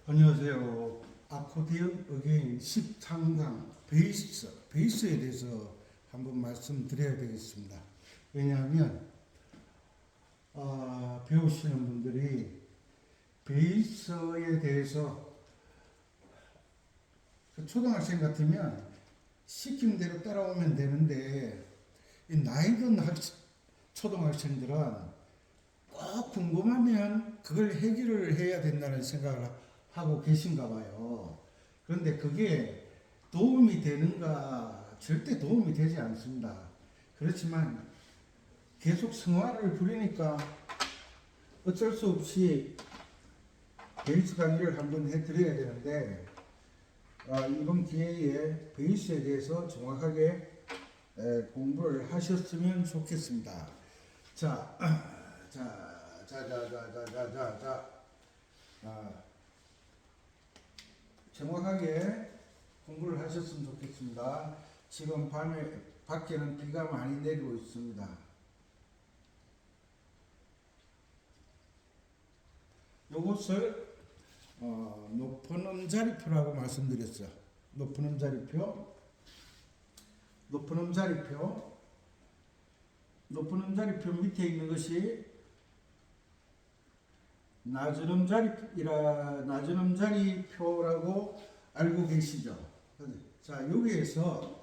안녕하세요. 아코디언 어게인 13강 베이스에 대해서 한번 말씀드려야 되겠습니다. 왜냐하면 배우시는 분들이 베이스에 대해서 초등학생 같으면 시킨 대로 따라오면 되는데 이 나이 든 초등학생들은 꼭 궁금하면 그걸 해결을 해야 된다는 생각을 하고 계신가 봐요. 그런데 그게 도움이 되는가? 절대 도움이 되지 않습니다. 그렇지만 계속 성화를 부리니까 어쩔 수 없이 베이스 강의를 한번 해드려야 되는데 이번 기회에 베이스에 대해서 정확하게 공부를 하셨으면 좋겠습니다. 자, 정확하게 공부를 하셨으면 좋겠습니다. 지금 밖에는 비가 많이 내리고 있습니다. 요것을 높은 음자리표라고 말씀드렸죠. 높은 음자리표 밑에 있는 것이 낮은 음자리표라고 알고 계시죠? 자, 여기에서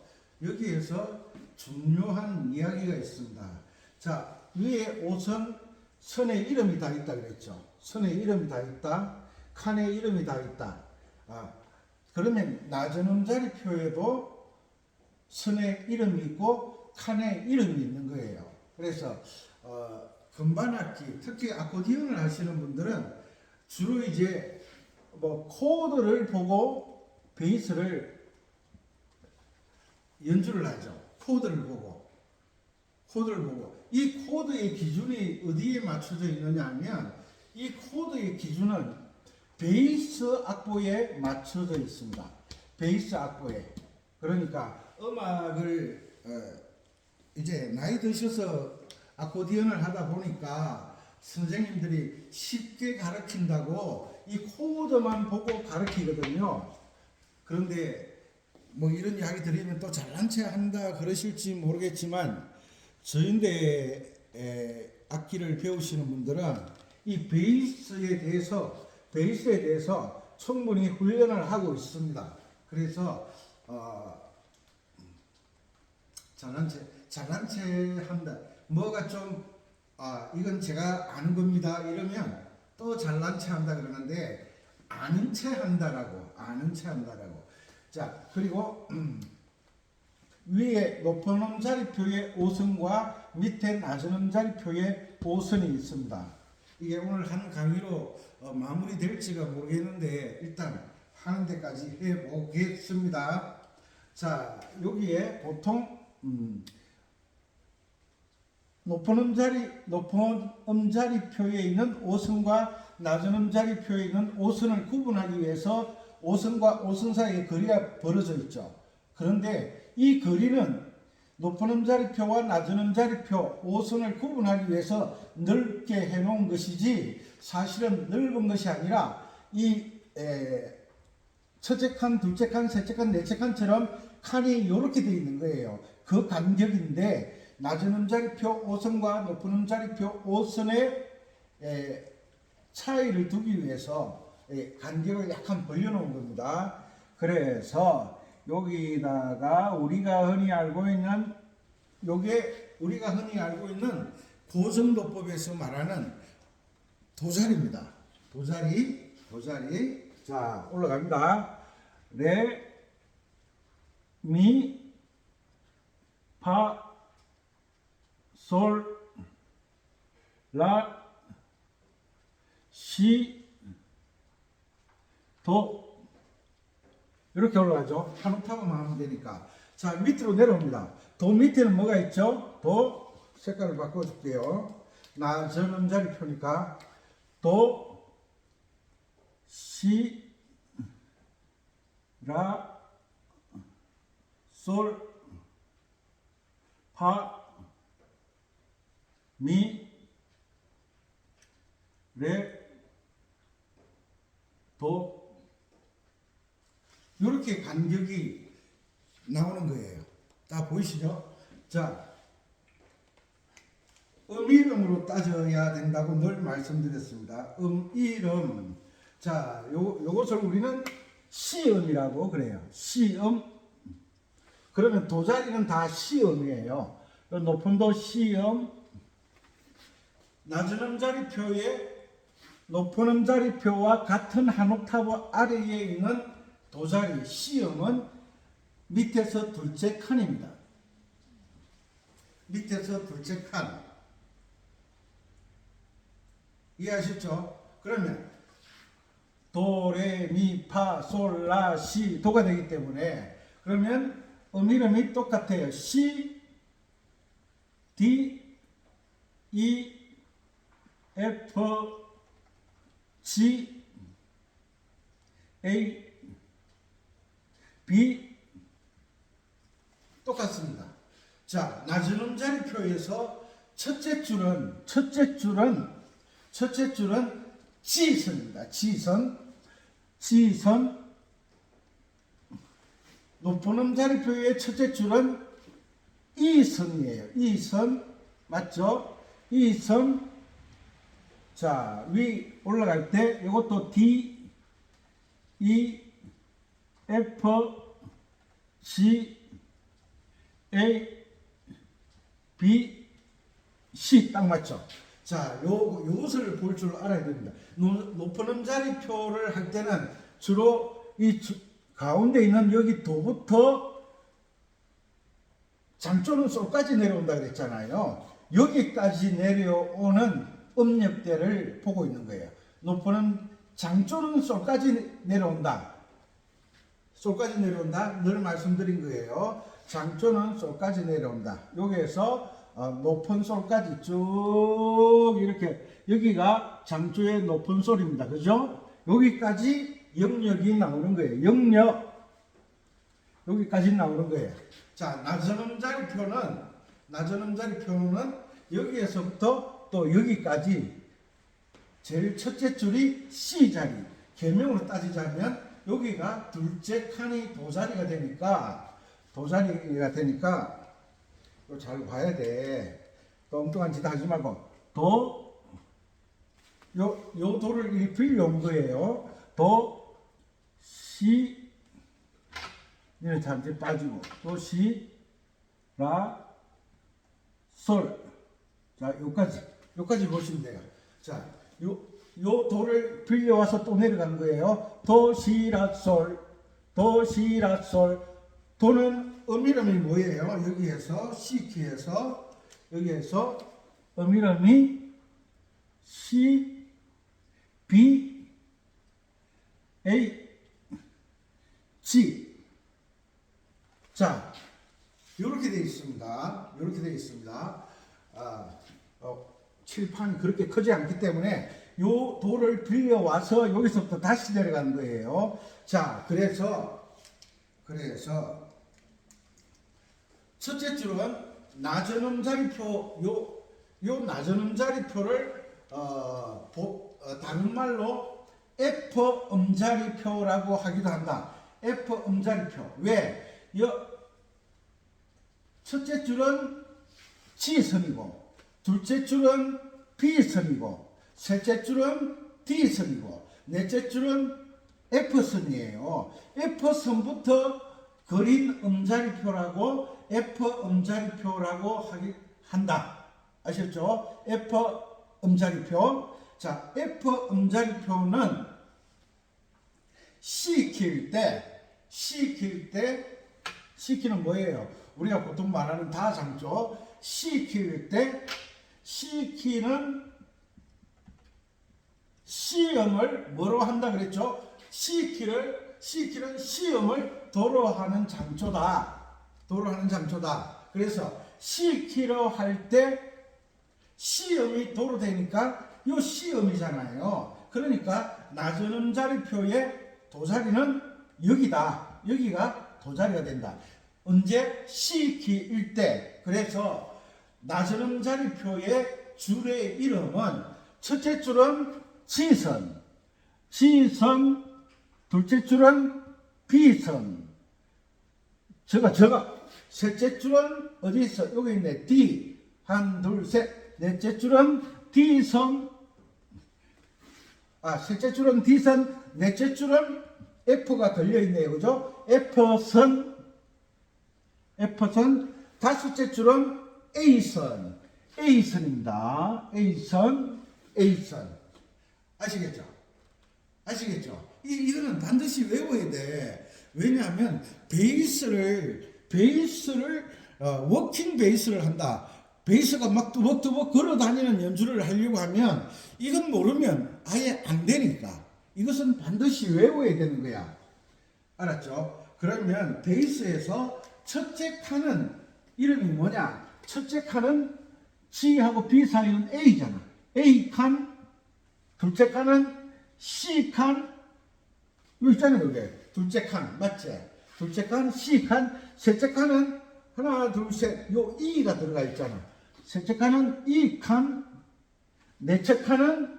중요한 이야기가 있습니다. 자, 위에 옷은 선의 이름이 다 있다 그랬죠? 선의 이름이 다 있다. 칸의 이름이 다 있다. 그러면 낮은 음자리표에도 선의 이름이 있고 칸의 이름이 있는 거예요. 그래서 건반악기, 특히 아코디언을 하시는 분들은 주로 이제 뭐 코드를 보고 베이스를 연주를 하죠. 코드를 보고 이 코드의 기준이 어디에 맞춰져 있느냐 하면 이 코드의 기준은 베이스 악보에 맞춰져 있습니다. 베이스 악보에. 그러니까 음악을 이제 나이 드셔서 아코디언을 하다 보니까 선생님들이 쉽게 가르친다고 이 코드만 보고 가르치거든요. 그런데 뭐 이런 이야기 드리면 또 잘난 체 한다 그러실지 모르겠지만 저인데 악기를 배우시는 분들은 이 베이스에 대해서 충분히 훈련을 하고 있습니다. 그래서 잘난 체 한다. 뭐가 좀 이건 제가 아는 겁니다. 이러면 또 잘난 체 한다 그러는데 아는 체 한다라고. 자, 그리고 위에 높은 음자리표의 5선과 밑에 낮은 음자리표의 5선이 있습니다. 이게 오늘 하는 강의로 마무리될지가 모르겠는데 일단 하는 데까지 해보겠습니다. 자, 여기에 보통 높은 음자리표에 있는 5선과 낮은 음자리표에 있는 5선을 구분하기 위해서 5선과 5선 사이에 거리가 벌어져 있죠. 그런데 이 거리는 높은 음자리표와 낮은 음자리표 5선을 구분하기 위해서 넓게 해놓은 것이지 사실은 넓은 것이 아니라 이 첫째 칸, 둘째 칸, 셋째 칸, 넷째 칸처럼 칸이 이렇게 되어 있는 거예요. 그 간격인데 낮은 음자리표 5선과 높은 음자리표 5선의 차이를 두기 위해서 간격을 약간 벌려놓은 겁니다. 그래서 여기다가 우리가 흔히 알고 있는 고전도법에서 말하는 도자리입니다. 도자리. 자, 올라갑니다. 레, 미, 파, 솔, 라, 시, 도. 이렇게 올라가죠. 한 옥타브만 하면 되니까. 자, 밑으로 내려옵니다. 도 밑에는 뭐가 있죠? 도, 색깔을 바꿔줄게요. 낮은 음자리표니까 도, 시, 라, 솔, 파, 미, 레, 도, 이렇게 간격이 나오는 거예요. 다 보이시죠? 자, 음이름으로 따져야 된다고 늘 말씀드렸습니다. 음이름. 자, 요것을 우리는 시음이라고 그래요. 시음. 그러면 도자리는 다 시음이에요. 높은 도 시음. 낮은 음자리표에 높은 음자리표와 같은 한 옥타브 아래에 있는 도자리 시음은 밑에서 둘째 칸입니다. 밑에서 둘째 칸. 이해하셨죠? 그러면 도, 레, 미, 파, 솔, 라, 시 도가 되기 때문에 그러면 음이름이 똑같아요. C, D, E, F, G, A, B 똑같습니다. 자, 낮은 음자리표에서 첫째 줄은 G선입니다. G선. 높은 음자리표의 첫째 줄은 E선이에요. E선. 맞죠? E선. 자, 위 올라갈 때 이것도 D, E, F, G, A, B, C 딱 맞죠? 자, 요것을 볼 줄 알아야 됩니다. 높은 음자리표를 할 때는 주로 가운데 있는 여기 도부터 장조는 솔까지 내려온다 그랬잖아요. 여기까지 내려오는 음역대를 보고 있는 거예요. 높은 장조는 솔까지 내려온다. 솔까지 내려온다. 늘 말씀드린 거예요. 장조는 솔까지 내려온다. 여기에서 높은 솔까지 쭉 이렇게 여기가 장조의 높은 솔입니다. 그죠? 여기까지 영역이 나오는 거예요. 영역 여기까지 나오는 거예요. 자, 낮은 음자리표는 여기에서부터 또 여기까지 제일 첫째 줄이 C 자리. 개명으로 따지자면 여기가 둘째 칸이 도자리가 되니까 이거 잘 봐야 돼. 또 엉뚱한 짓 하지 말고 요 도를 이렇게 빌려온 거예요. 도, 시, 이렇게 잠시 빠지고 도, 시, 라, 솔. 자, 요까지 보시면 돼요. 자, 요 도를 빌려와서 또 내려간 거예요. 도, 시, 라, 솔. 도, 시, 라, 솔. 도는 음이름이 뭐예요? 여기에서 C키에서 여기에서 음이름이 C, B, A, G. 자, 이렇게 되어 있습니다. 칠판이 그렇게 크지 않기 때문에 요 도를 빌려와서 여기서부터 다시 내려간 거예요. 자, 그래서 첫째 줄은 낮은 음자리표, 요 낮은 음자리표를 다른 말로 F 음자리표라고 하기도 한다. F 음자리표. 왜? 첫째 줄은 G선이고, 둘째 줄은 B선이고, 셋째 줄은 D선이고, 넷째 줄은 F선이에요. F선부터 그린 음자리표라고 F 음자리표라고 한다. 아셨죠? F 음자리표. 자, F 음자리표는 C키일 때 C키는 뭐예요? 우리가 보통 말하는 다장조. C키일 때 C키는 C음을 뭐로 한다 그랬죠? C키는 C음을 도로 하는 장조다. 그래서 C키로 할 때 C음이 도로 되니까 요 C음이잖아요. 그러니까 낮은 음자리표의 도자리는 여기다. 여기가 도자리가 된다. 언제? C키일 때. 그래서 낮은 음자리표의 줄의 이름은 첫째 줄은 G선, 둘째 줄은 B선. 저가 셋째 줄은 어디 있어? 여기 있네. D. 한, 둘, 셋. 넷째 줄은 D선. 셋째 줄은 D선. 넷째 줄은 F가 걸려있네요. 그죠? F선. 다섯째 줄은 A선입니다. A선. 아시겠죠? 이거는 반드시 외워야 돼. 왜냐하면 워킹 베이스를 한다. 베이스가 막 뚜벅뚜벅 걸어 다니는 연주를 하려고 하면 이건 모르면 아예 안 되니까. 이것은 반드시 외워야 되는 거야. 알았죠? 그러면 베이스에서 첫째 칸은 이름이 뭐냐? 첫째 칸은 G하고 B 사이는 A잖아. A 칸. 둘째 칸은 C 칸. 여기 있잖아요, 여기. 둘째 칸. 맞지? 둘째 칸, C 칸. 셋째 칸은 하나, 둘, 셋. 요 E가 들어가 있잖아. 셋째 칸은 E 칸. 넷째 칸은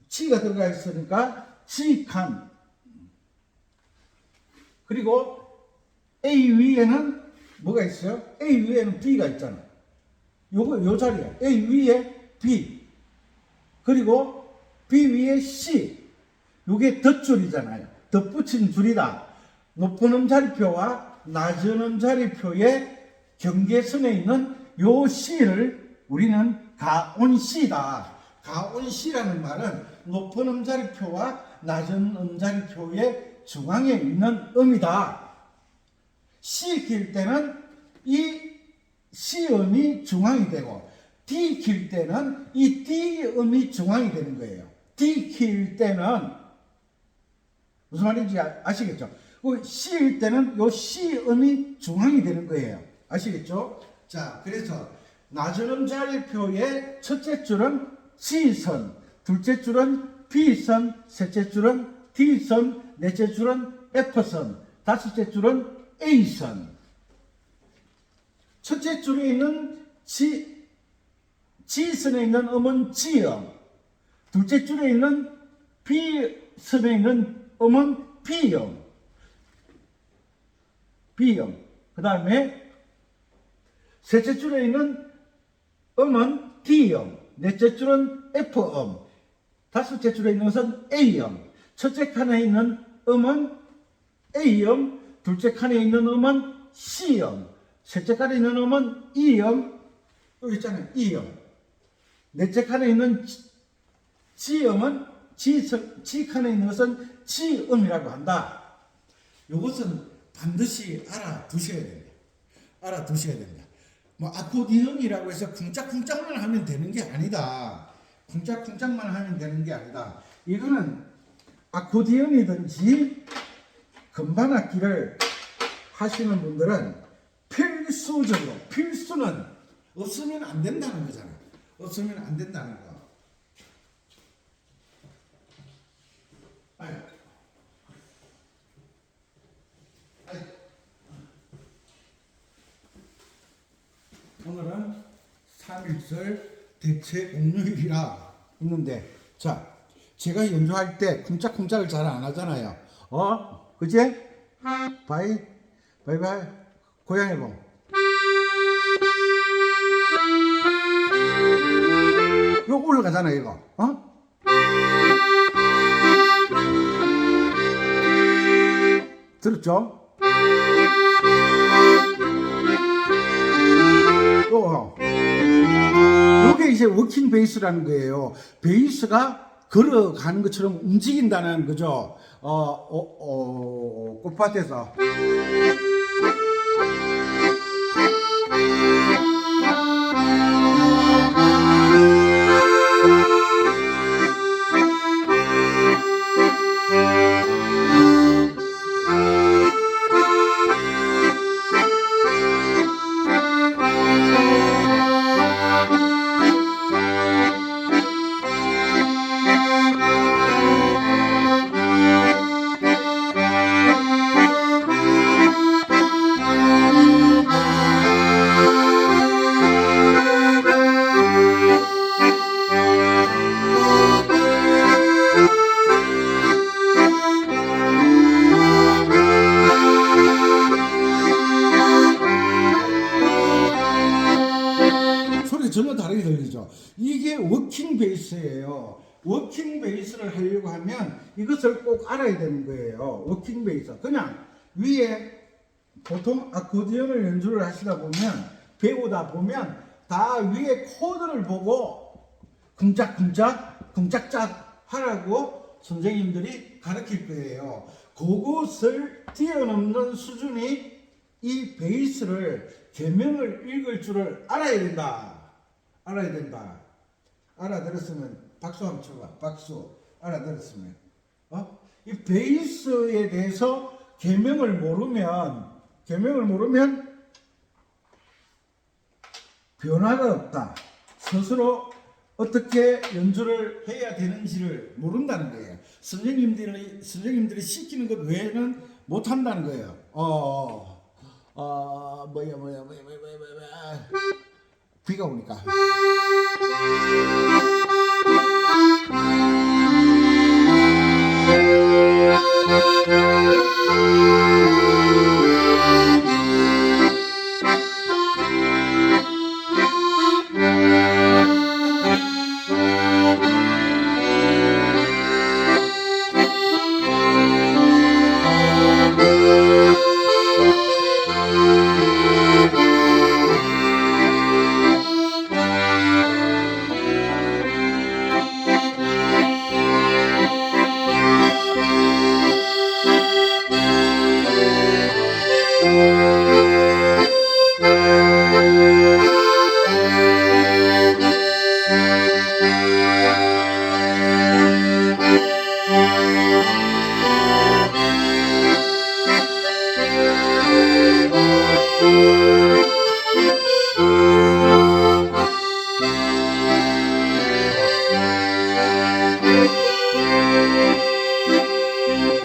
G가 들어가 있으니까 G 칸. 그리고 A 위에는 뭐가 있어요? A 위에는 B가 있잖아. 요 자리에 A 위에 B. 그리고 B 위에 C. 요게 덧줄이잖아요. 덧붙인 줄이다. 높은 음자리표와 낮은 음자리표의 경계선에 있는 요 C를 우리는 가온-C다. 가온-C라는 말은 높은 음자리표와 낮은 음자리표의 중앙에 있는 음이다. C 길 때는 이 C음이 중앙이 되고 D 길 때는 이 D음이 중앙이 되는 거예요. D 길 때는 무슨 말인지 아시겠죠? C일 때는 요 C음이 중앙이 되는 거예요. 아시겠죠? 자, 그래서 낮은 음자리표의 첫째 줄은 C선, 둘째 줄은 B선, 셋째 줄은 D선, 넷째 줄은 F선, 다섯째 줄은 A선. 첫째 줄에 있는 G선에 있는 음은 G음, 둘째 줄에 있는 B선에 있는 음은 B음. 그 다음에 셋째 줄에 있는 음은 D음, 넷째 줄은 F음, 다섯째 줄에 있는 것은 A음. 첫째 칸에 있는 음은 A음, 둘째 칸에 있는 음은 C음, 셋째 칸에 있는 음은 E음, 여기 있잖아요, E음. 넷째 칸에 있는 G음은 G칸에 있는 것은 G음이라고 한다. 이것은 반드시 알아두셔야 됩니다. 뭐 아코디언이라고 해서 쿵짝쿵짝만 하면 되는 게 아니다. 쿵짝쿵짝만 하면 되는 게 아니다. 이거는 아코디언이든지 건반악기를 하시는 분들은 필수는 없으면 안 된다는 거잖아. 없으면 안 된다는 거. 오늘은 3.1절 대체 공휴일이라 있는데, 자, 제가 연주할 때 쿵짝쿵짝을 잘 안 하잖아요. 그지? 바이바이, 고양이 봉. 요 올라가잖아요, 이거. 들었죠? 요게 이제 워킹 베이스라는 거예요. 베이스가 걸어가는 것처럼 움직인다는 거죠. 꽃밭에서. 워킹 베이스예요. 워킹 베이스를 하려고 하면 이것을 꼭 알아야 되는 거예요. 워킹 베이스. 그냥 위에 보통 아코디언을 연주를 하시다 보면, 배우다 보면 다 위에 코드를 보고 쿵짝쿵짝 쿵짝짝 하라고 선생님들이 가르칠 거예요. 그것을 뛰어넘는 수준이 이 베이스를 계명을 읽을 줄을 알아야 된다. 알아야 된다. 알아들었으면 박수 한번 쳐봐. 박수. 알아들었으면. 이 베이스에 대해서 계명을 모르면 변화가 없다. 스스로 어떻게 연주를 해야 되는지를 모른다는 거예요. 선생님들이 시키는 것 외에는 못 한다는 거예요. 뭐야. 비가 오니까.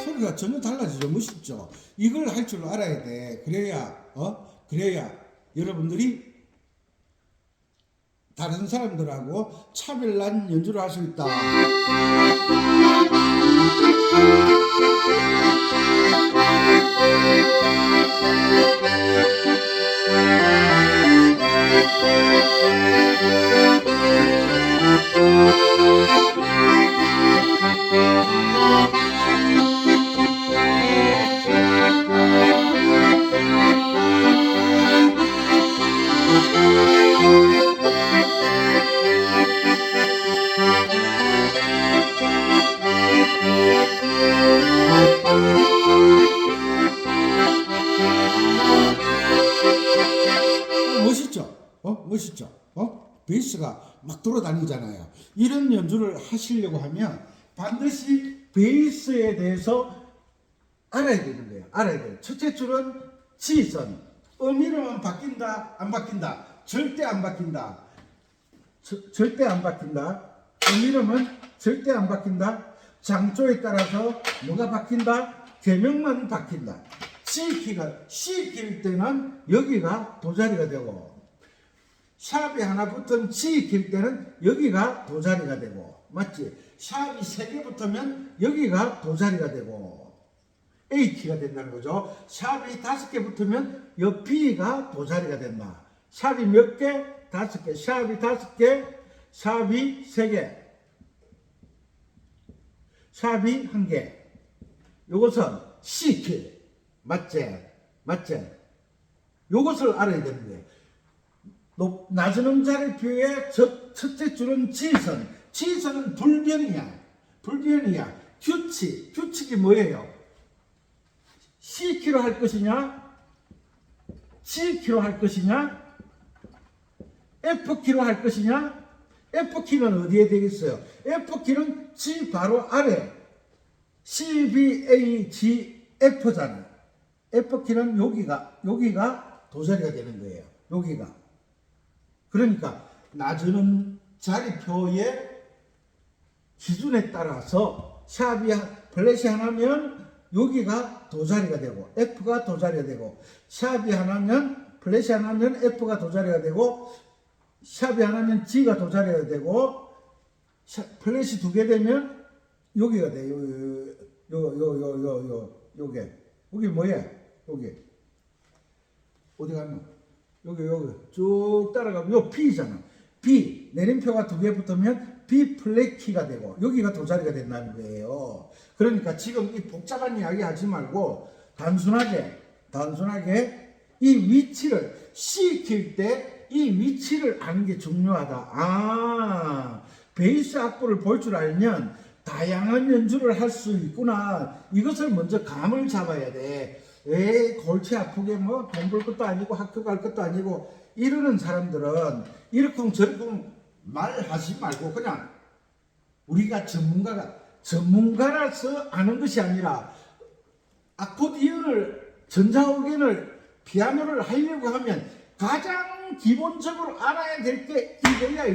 소리가 전혀 달라지죠. 멋있죠. 이걸 할 줄 알아야 돼. 그래야 여러분들이 다른 사람들하고 차별난 연주를 할 수 있다. 멋있죠? 베이스가 막 돌아다니잖아요. 이런 연주를 하시려고 하면 반드시 베이스에 대해서 알아야 되는 거예요. 알아야 돼요. 첫째 줄은 지선. 음이름은 바뀐다, 안 바뀐다? 절대 안 바뀐다. 절대 안 바뀐다. 음이름은 절대 안 바뀐다. 장조에 따라서 뭐가 바뀐다? 계명만 바뀐다. C키일 때는 여기가 도자리가 되고, 샵이 하나 붙은 G킬 때는 여기가 도자리가 되고, 맞지? 샵이 3개 붙으면 여기가 도자리가 되고 A키가 된다는 거죠. 샵이 5개 붙으면 여 B가 도자리가 된다. 샵이 몇 개? 5개. 샵이 5개, 샵이 3개, 샵이 1개. 요것은 C킬. 맞지? 요것을 알아야 되는 거예요. 낮은 음자리표의 첫째 줄은 지선. 지선은 불변이야. 규칙이 뭐예요? C키로 할 것이냐? G키로 할 것이냐? F키로 할 것이냐? F키는 어디에 되겠어요? F키는 G 바로 아래. C, B, A, G, F잖아. F키는 여기가 도자리가 되는 거예요. 여기가. 그러니까 낮은 자리표의 기준에 따라서 플랫이 하나면 여기가 도자리가 되고 F가 도자리가 되고, 샵이 하나면 플랫이 하나면 F가 도자리가 되고, 샵이 하나면 G가 도자리가 되고, 플랫이 2개 되면 여기가 돼. 여기 뭐야? 여기 어디 갔노? 여기 쭉 따라가면 요 B잖아. B 내림표가 2개 붙으면 B 플랫 키가 되고 여기가 도자리가 된다는 거예요. 그러니까 지금 이 복잡한 이야기 하지 말고 단순하게 이 위치를 C 킬 때 이 위치를 아는 게 중요하다. 아, 베이스 악보를 볼 줄 알면 다양한 연주를 할 수 있구나. 이것을 먼저 감을 잡아야 돼. 왜 골치 아프게 뭐 돈 벌 것도 아니고 학교 갈 것도 아니고 이러는 사람들은 이렇쿵 저렇쿵 말하지 말고 그냥 우리가 전문가라서 아는 것이 아니라 아코디언을 전자오겐을 피아노를 하려고 하면 가장 기본적으로 알아야 될 게 이거야.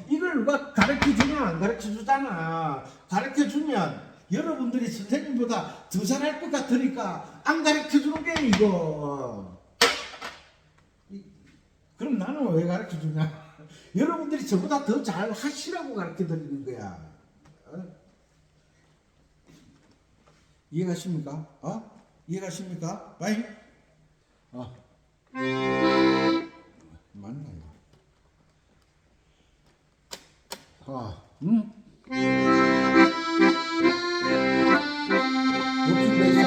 이걸 누가 가르쳐 주냐? 안 가르쳐 주잖아. 가르쳐 주면 여러분들이 선생님보다 더 잘할 것 같으니까 안 가르쳐 주는 게 이거. 그럼 나는 왜 가르쳐 주냐? 여러분들이 저보다 더 잘 하시라고 가르쳐 드리는 거야. 이해가십니까? 이해가십니까? 바잉? 맞나요? 워킹 베이스.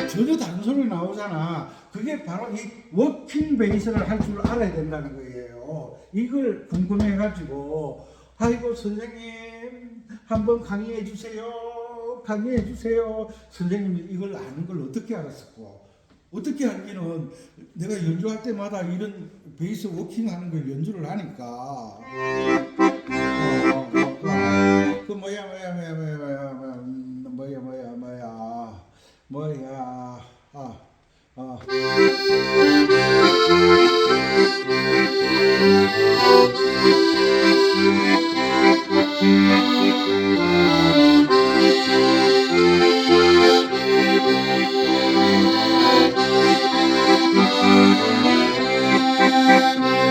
전혀 다른 소리 나오잖아. 그게 바로 이 워킹 베이스를 할 줄 알아야 된다는 거예요. 이걸 궁금해가지고 아이고 선생님 한번 강의해 주세요. 강의해 주세요. 선생님이 이걸 아는 걸 어떻게 알았었고 어떻게 알기는 내가 연주할 때마다 이런 베이스 워킹하는 걸 연주를 하니까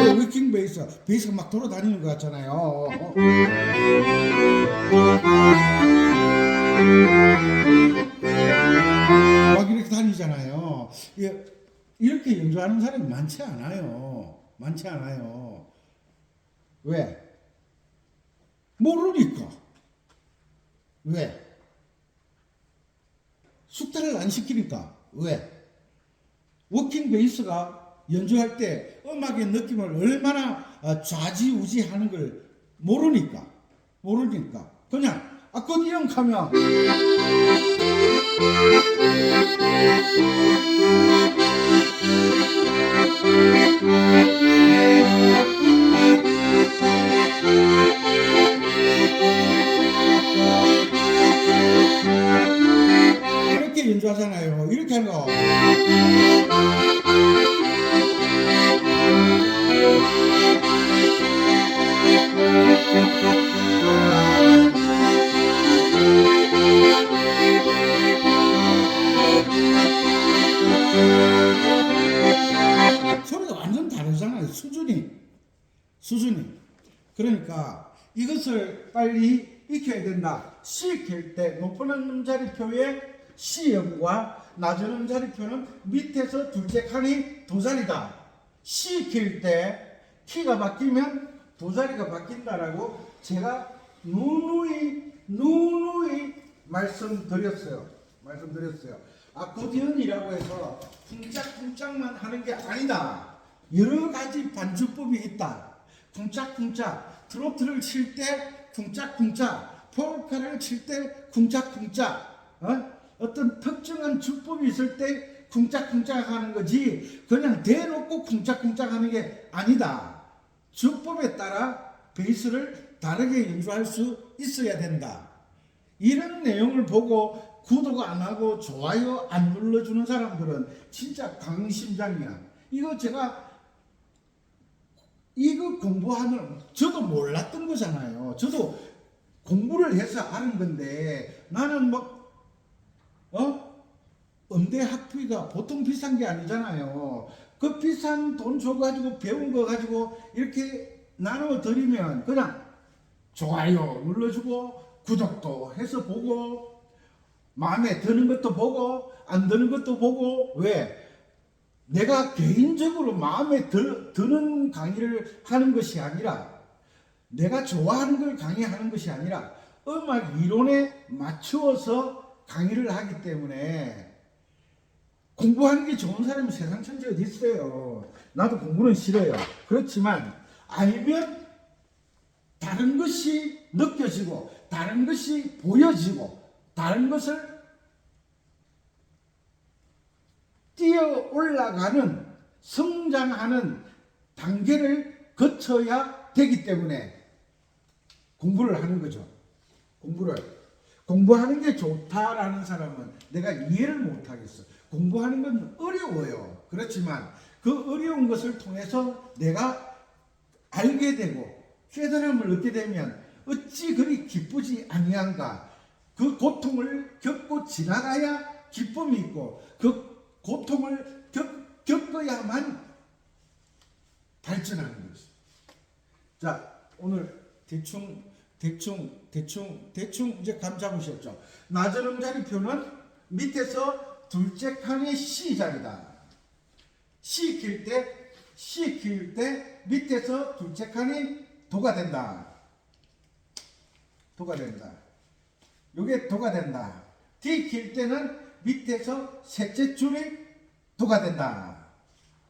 그 워킹 베이스가 막 돌아다니는 것 같잖아요. 막 이렇게 다니잖아요. 이렇게 연주하는 사람이 많지 않아요. 많지 않아요. 왜? 모르니까. 왜? 숙달을 안 시키니까. 왜? 워킹 베이스가 연주할 때 음악의 느낌을 얼마나 좌지우지하는 걸 모르니까 그냥 아코디언 가면 이렇게 연주하잖아요. 이렇게 하는 거. 그러니까 이것을 빨리 익혀야 된다. 시 익힐 때 높은 음자리표의 시음과 낮은 음자리표는 밑에서 둘째 칸이 두 자리다. 시 익힐 때 키가 바뀌면 두 자리가 바뀐다라고 제가 누누이 말씀드렸어요. 아코디언이라고 해서 쿵짝쿵짝만 하는 게 아니다. 여러 가지 반주법이 있다. 쿵짝쿵짝, 트로트를 칠 때 쿵짝쿵짝, 포르카를 칠 때 쿵짝쿵짝, 어떤 특정한 주법이 있을 때 쿵짝쿵짝 하는 거지, 그냥 대놓고 쿵짝쿵짝 하는 게 아니다. 주법에 따라 베이스를 다르게 연주할 수 있어야 된다. 이런 내용을 보고 구독 안 하고 좋아요 안 눌러주는 사람들은 진짜 강심장이야. 이거 제가 이거 공부하는, 저도 몰랐던 거잖아요. 저도 공부를 해서 아는 건데, 나는 음대 학비가 보통 비싼 게 아니잖아요. 그 비싼 돈 줘가지고 배운 거 가지고 이렇게 나눠 드리면 그냥 좋아요 눌러주고 구독도 해서 보고 마음에 드는 것도 보고 안 드는 것도 보고, 왜? 내가 개인적으로 마음에 드는 강의를 하는 것이 아니라, 내가 좋아하는 걸 강의하는 것이 아니라 음악 이론에 맞추어서 강의를 하기 때문에, 공부하는 게 좋은 사람이 세상 천지 어디 있어요. 나도 공부는 싫어요. 그렇지만 알면 다른 것이 느껴지고 다른 것이 보여지고 다른 것을 뛰어 올라가는, 성장하는 단계를 거쳐야 되기 때문에 공부를 하는 거죠. 공부하는 게 좋다라는 사람은 내가 이해를 못하겠어. 공부하는 건 어려워요. 그렇지만 그 어려운 것을 통해서 내가 알게 되고 깨달음을 얻게 되면 어찌 그리 기쁘지 아니한가. 그 고통을 겪고 지나가야 기쁨이 있고, 그 고통을 겪어야만 발전하는 것이. 자, 오늘 대충 이제 감 잡으셨죠? 낮은 음자리표는 밑에서 둘째 칸의 C 자리다. C 익힐 때 밑에서 둘째 칸이 도가 된다. 요게 도가 된다. D 익힐 때는 밑에서 셋째 줄이 도가 된다.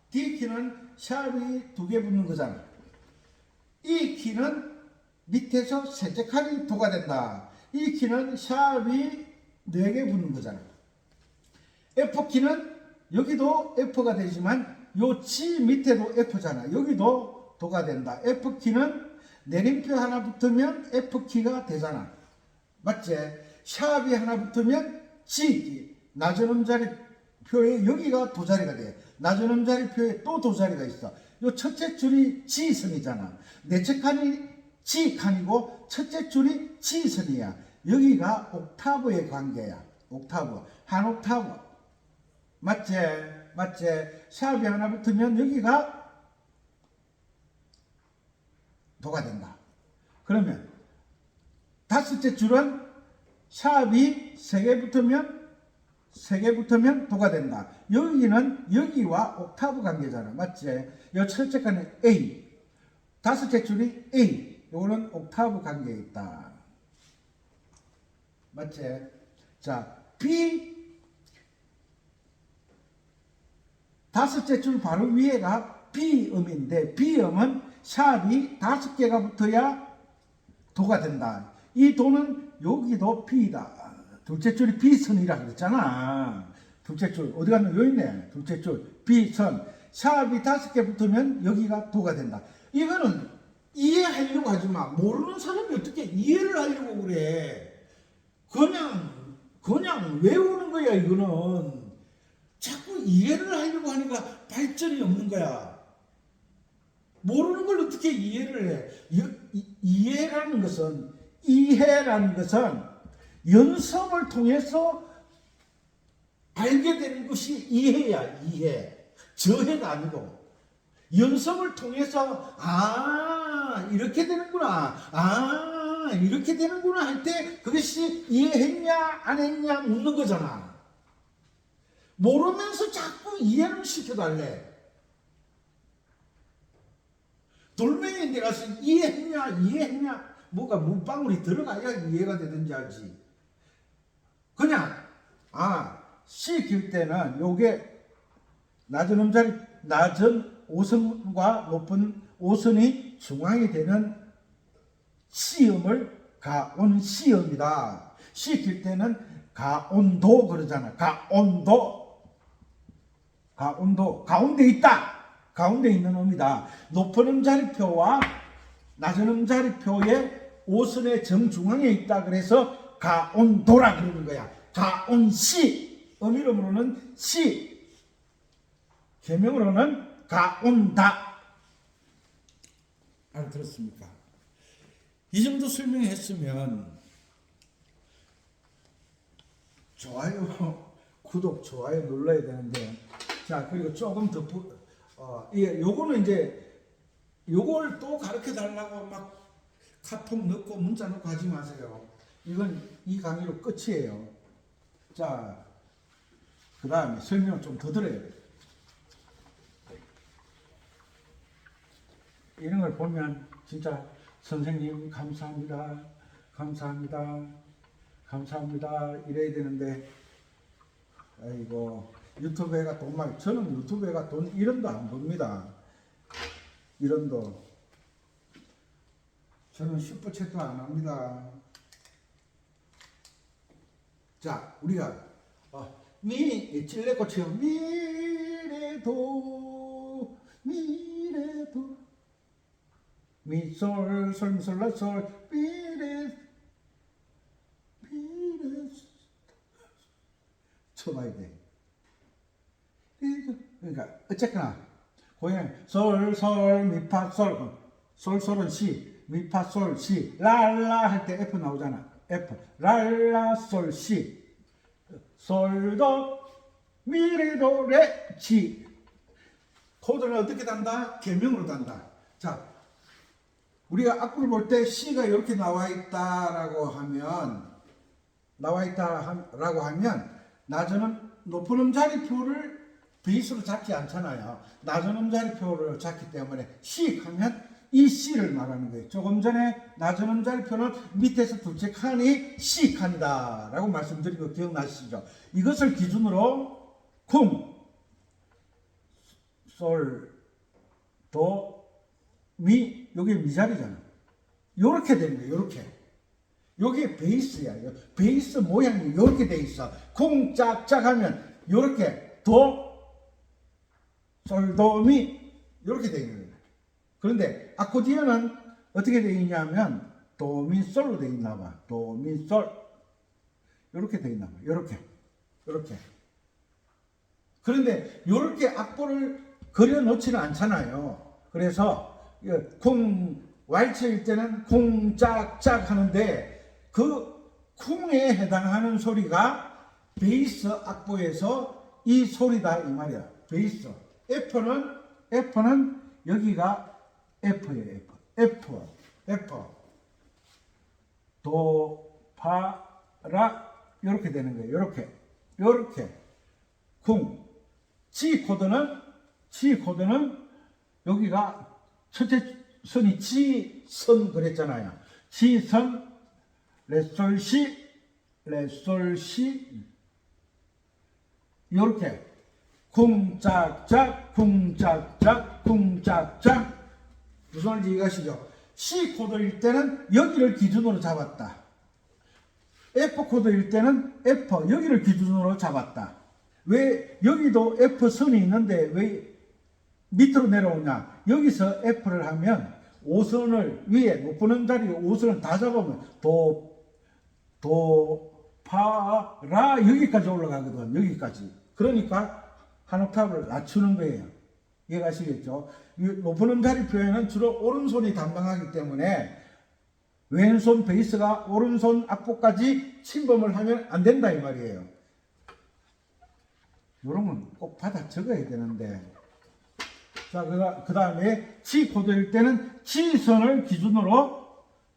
D 키는 샵이 두 개 붙는 거잖아. E 키는 밑에서 셋째 칸이 도가 된다. E 키는 샵이 네 개 붙는 거잖아. F 키는 여기도 F가 되지만 요 G 밑에도 F잖아. 여기도 도가 된다. F 키는 내림표 하나 붙으면 F 키가 되잖아. 맞지? 샵이 하나 붙으면 G 키. 낮은 음자리표에 여기가 도자리가 돼. 낮은 음자리표에 또 도자리가 있어. 요 첫째 줄이 G선이잖아. 넷째 칸이 G칸이고 첫째 줄이 G선이야. 여기가 옥타브의 관계야. 옥타브. 한 옥타브. 맞지? 샵이 하나 붙으면 여기가 도가 된다. 그러면 다섯째 줄은 샵이 세 개 붙으면 도가 된다. 여기는 여기와 옥타브 관계잖아. 맞지? 이 첫째 칸은 A. 다섯째 줄이 A. 요거는 옥타브 관계에 있다. 맞지? 자, B. 다섯째 줄 바로 위에가 B음인데, B음은 샵이 5개가 붙어야 도가 된다. 이 도는 여기도 B다. 둘째 줄이 B선이라 그랬잖아. 둘째 줄 어디 갔나? 여기 있네. 둘째 줄 B선. 샵이 5개 붙으면 여기가 도가 된다. 이거는 이해하려고 하지 마. 모르는 사람이 어떻게 이해를 하려고 그래. 그냥 외우는 거야. 이거는 자꾸 이해를 하려고 하니까 발전이 없는 거야. 모르는 걸 어떻게 이해를 해. 이해라는 것은 연습을 통해서 알게 되는 것이 이해야. 이해. 저해가 아니고 연습을 통해서 이렇게 되는구나, 이렇게 되는구나 할 때 그것이 이해했냐 안 했냐 묻는 거잖아. 모르면서 자꾸 이해를 시켜달래. 돌멩이인데 가서 이해했냐 뭐가 물방울이 들어가야 이해가 되든지 하지. 그냥 시킬 때는 요게 낮은 오선과 높은 오선이 중앙이 되는 시음을 가온시음이다. 시킬 때는 가온도 그러잖아. 가온도 가운데 있다. 가운데 있는 음이다. 높은 음자리표와 낮은 음자리표의 오선의 정중앙에 있다. 그래서 가온도라 그러는 거야. 가온시, 음이름으로는 시, 개명으로는 가온다. 알아들었습니까? 이 정도 설명했으면 좋아요, 구독, 좋아요 눌러야 되는데, 자, 그리고 조금 더 요거는 이제 요걸 또 가르쳐 달라고 막 카톡 넣고 문자 넣고 하지 마세요. 이건 이 강의로 끝이에요. 자, 그 다음에 설명을 좀 더 드려야 돼요. 이런 걸 보면 진짜 선생님 감사합니다, 감사합니다, 감사합니다 이래야 되는데, 아이고, 유튜브에가 돈 많이, 저는 유튜브에가 돈 1원도 안 법니다. 1원도. 저는 슈퍼챗도 안 합니다. 자, 우리가 찔레꽃이요. 미래도 미솔 솔미솔라솔 미래 쳐봐야 돼. 그러니까 어쨌거나 고양 솔솔 미파솔 솔솔은 시, 미파솔 시, 랄라 할 때 F 나오잖아. F 랄라 솔 시, 솔도 미래도 레 시. 코드를 어떻게 단다? 개명으로 단다. 자, 우리가 악보를 볼 때 C가 이렇게 나와 있다라고 하면 낮은 높은 음자리표를 베이스로 잡지 않잖아요. 낮은 음자리표를 잡기 때문에 C 하면 이 C를 말하는 거예요. 조금 전에 낮은 음자리표는 밑에서 둘째 칸이 C 칸이다 라고 말씀드린 거 기억나시죠? 이것을 기준으로 쿵, 솔, 도, 미, 여기 미자리잖아. 요렇게 되는 거예요. 요렇게. 요게 베이스야. 베이스 모양이 요렇게 돼 있어. 쿵, 짝짝 하면 요렇게 도, 솔, 도, 미 요렇게 돼 있는 거예요. 그런데 아코디언은 어떻게 돼 있냐면 도, 미, 솔로 돼 있나 봐. 도, 미, 솔 요렇게 돼 있나 봐. 요렇게. 그런데 요렇게 악보를 그려 놓지는 않잖아요. 그래서 쿵 왈츠일 때는 쿵 짝짝 하는데 그 쿵에 해당하는 소리가 베이스 악보에서 이 소리다 이 말이야. 베이스 F는 여기가 F예요. F 도 파 라 이렇게 되는 거예요. 요렇게 쿵 G 코드는 여기가 첫째 선이 G선 그랬잖아요. G선, 레솔시, 이렇게 쿵짝짝, 쿵짝짝, 쿵짝짝 무슨 말인지 이해가시죠? C 코드일 때는 여기를 기준으로 잡았다. F 코드일 때는 F 여기를 기준으로 잡았다. 왜 여기도 F선이 있는데 왜 밑으로 내려오냐? 여기서 F를 하면 5선을 위에 높은 음자리 5선을 다 잡으면 도, 파, 라 여기까지 올라가거든. 여기까지. 그러니까 한 옥탑을 낮추는 거예요. 이해가시겠죠? 높은 음자리 표현은 주로 오른손이 담당하기 때문에 왼손 베이스가 오른손 악보까지 침범을 하면 안 된다 이 말이에요. 이런 건 꼭 받아 적어야 되는데 자, 그 다음에 치 코드일 때는 치선을 기준으로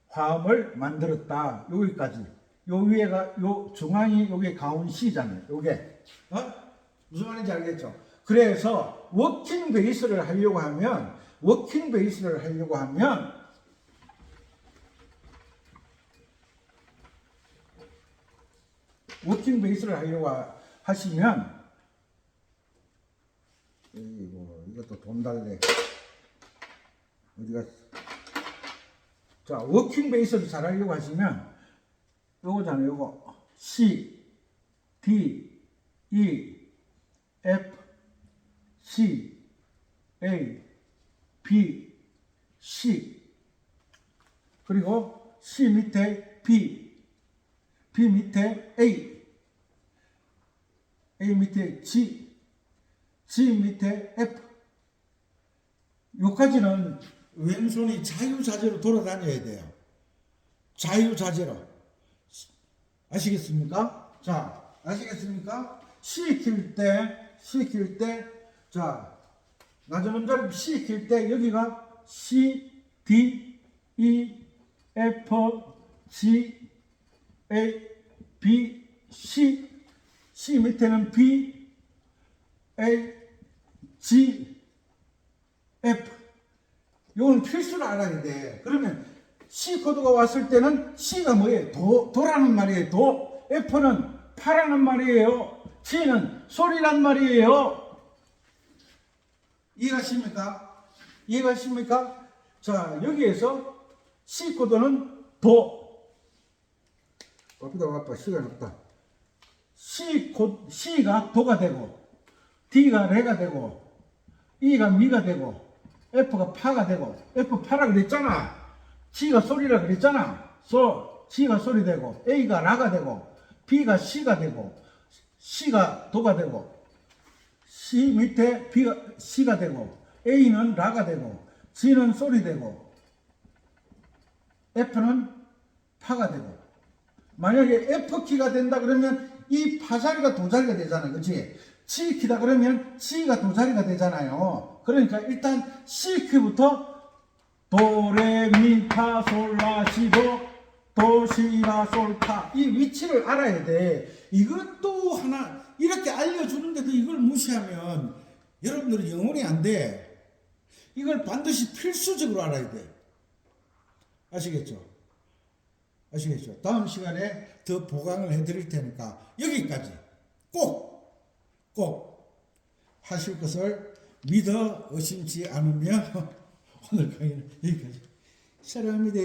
화음을 만들었다. 여기까지. 요 위에가, 요 중앙이 요게 가운 C잖아요. 요게. 무슨 말인지 알겠죠? 그래서 워킹 베이스를 하려고 하면, 워킹 베이스를 하려고 하면, 워킹 베이스를 하려고 하시면, 이것도 돈 달래. 어디 갔어? 자, 워킹 베이스를 잘 하려고 하시면, 요거잖아요. 요거. C, D, E, F, C, A, B, C. 그리고 C 밑에 B, B 밑에 A, A 밑에 G, G 밑에 F. 요까지는 왼손이 자유자재로 돌아다녀야 돼요. 자유자재로. 아시겠습니까? 자, 아시겠습니까? C 킬 때, 자, 낮은 음자리 C 킬 때, 여기가 C, D, E, F, G, A, B, C, C 밑에는 B, A, G, F. 이건 필수로 알아야 돼. 그러면 C 코드가 왔을 때는 C가 뭐예요? 도라는 말이에요. 도. F는 파라는 말이에요. G는 소리란 말이에요. 이해가십니까? 이해가십니까? 자, 여기에서 C 코드는 도. 바쁘다. 시간 없다. C가 도가 되고, D가 레가 되고, E가 미가 되고, F가 파가 되고, F 파라 그랬잖아. G가 소리라 그랬잖아. G가 소리 되고, A가 라가 되고, B가 C가 되고, C가 도가 되고, C 밑에 B가 C가 되고, A는 라가 되고, G는 소리 되고, F는 파가 되고. 만약에 F키가 된다 그러면 이 파자리가 도자리가 되잖아. 그치? G키다 그러면 G가 도자리가 되잖아요. 그러니까 일단 C키부터 도레미파솔라시도 이 위치를 알아야 돼. 이것도 하나 이렇게 알려주는데도 이걸 무시하면 여러분들은 영혼이 안 돼. 이걸 반드시 필수적으로 알아야 돼. 아시겠죠? 아시겠죠? 다음 시간에 더 보강을 해드릴 테니까 여기까지 꼭 하실 것을 믿어 의심치 않으면 오늘 강의는 여기까지. 사랑합니다.